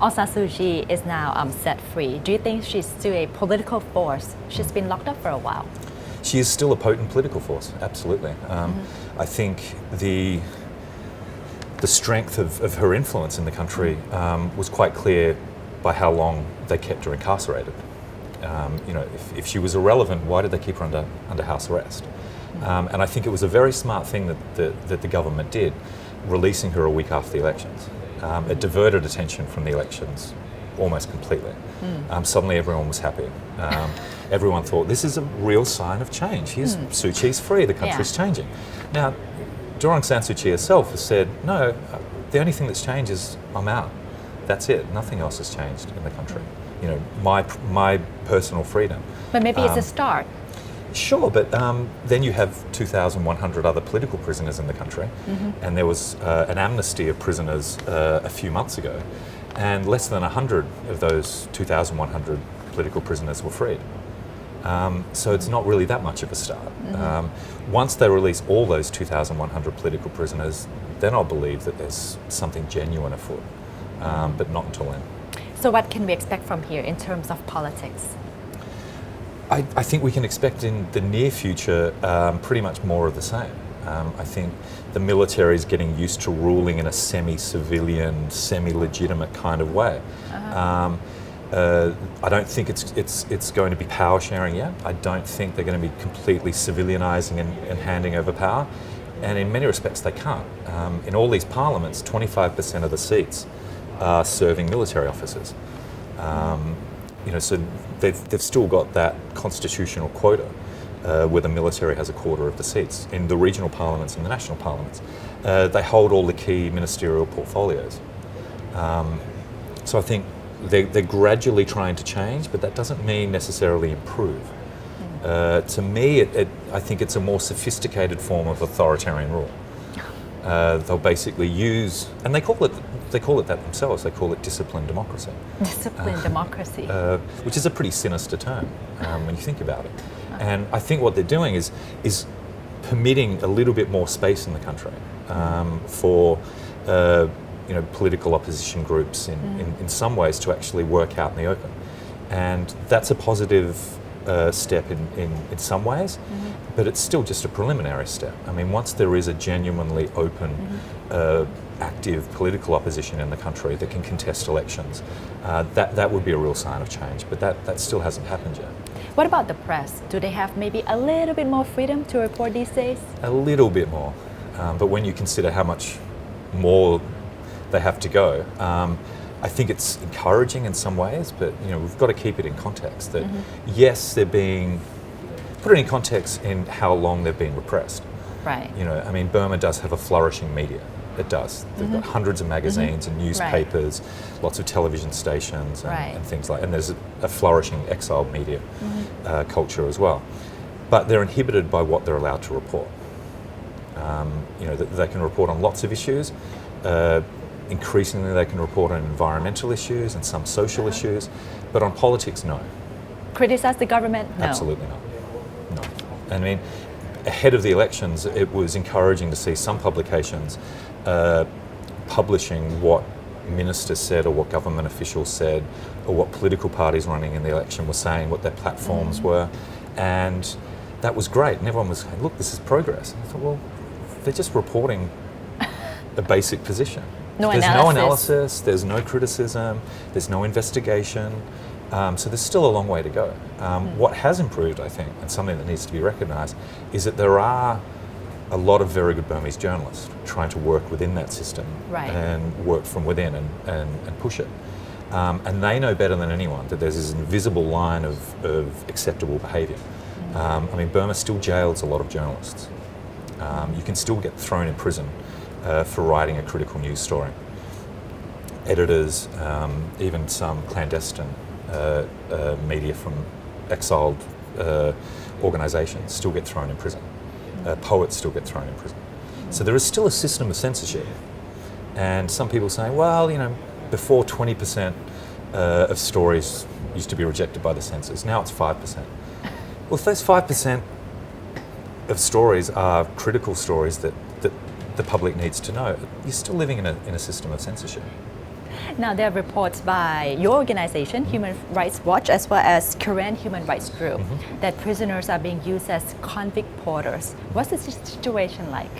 Aung San Suu Kyi is now set free. Do you think she's still a political force? She's been locked up for a while. She is still a potent political force, absolutely. I think the strength of her influence in the country was quite clear by how long they kept her incarcerated. If she was irrelevant, why did they keep her under house arrest? And I think it was a very smart thing that the government did, releasing her a week after the elections. It diverted attention from the elections almost completely. Suddenly everyone was happy. Everyone thought, this is a real sign of change. Here's Suu Kyi's free, the country's changing. Now, Aung San Suu Kyi herself has said, no, the only thing that's changed is I'm out. That's it. Nothing else has changed in the country. My personal freedom. But maybe it's a start. Sure, but then you have 2,100 other political prisoners in the country, and there was an amnesty of prisoners a few months ago, and less than 100 of those 2,100 political prisoners were freed. So it's not really that much of a start. Once they release all those 2,100 political prisoners, then I'll believe that there's something genuine afoot, but not until then. So what can we expect from here in terms of politics? I think we can expect in the near future pretty much more of the same. I think the military is getting used to ruling in a semi-civilian, semi-legitimate kind of way. I don't think it's going to be power sharing yet. I don't think they're going to be completely civilianizing and handing over power. And in many respects, they can't. In all these parliaments, 25% of the seats are serving military officers. So they've still got that constitutional quota where the military has a quarter of the seats. In the regional parliaments and the national parliaments, they hold all the key ministerial portfolios. So I think they're gradually trying to change, but that doesn't mean necessarily improve. To me, I think it's a more sophisticated form of authoritarian rule. They'll basically use, and they call it that themselves. They call it disciplined democracy. Disciplined democracy, which is a pretty sinister term when you think about it. And I think what they're doing is permitting a little bit more space in the country for political opposition groups in some ways to actually work out in the open, and that's a positive step in some ways, but it's still just a preliminary step. I mean, once there is a genuinely open, active political opposition in the country that can contest elections, that would be a real sign of change, but that still hasn't happened yet. What about the press? Do they have maybe a little bit more freedom to report these days? A little bit more, but when you consider how much more they have to go, I think it's encouraging in some ways, but we've got to keep it in context. That yes, they're being put it in context in how long they've been repressed. Right. I mean, Burma does have a flourishing media. It does. They've got hundreds of magazines and newspapers, lots of television stations and things like. And there's a flourishing exiled media culture as well. But they're inhibited by what they're allowed to report. They can report on lots of issues. Increasingly, they can report on environmental issues and some social issues, but on politics, no. Criticize the government? No. Absolutely not. No. I mean, ahead of the elections, it was encouraging to see some publications publishing what ministers said or what government officials said or what political parties running in the election were saying, what their platforms were, and that was great. And everyone was saying, look, this is progress. And I thought, well, they're just reporting a basic position. There's no analysis, there's no criticism, there's no investigation, so there's still a long way to go. What has improved, I think, and something that needs to be recognised, is that there are a lot of very good Burmese journalists trying to work within that system and work from within and push it. And they know better than anyone that there's this invisible line of acceptable behaviour. I mean, Burma still jails a lot of journalists. You can still get thrown in prison for writing a critical news story. Editors, even some clandestine media from exiled organisations still get thrown in prison. Poets still get thrown in prison. So there is still a system of censorship. And some people say, well, before 20% of stories used to be rejected by the censors, now it's 5%. Well, if those 5% of stories are critical stories that the public needs to know, you're still living in a system of censorship. Now, there are reports by your organization, Human Rights Watch, as well as Korean Human Rights Group, that prisoners are being used as convict porters. What's the situation like?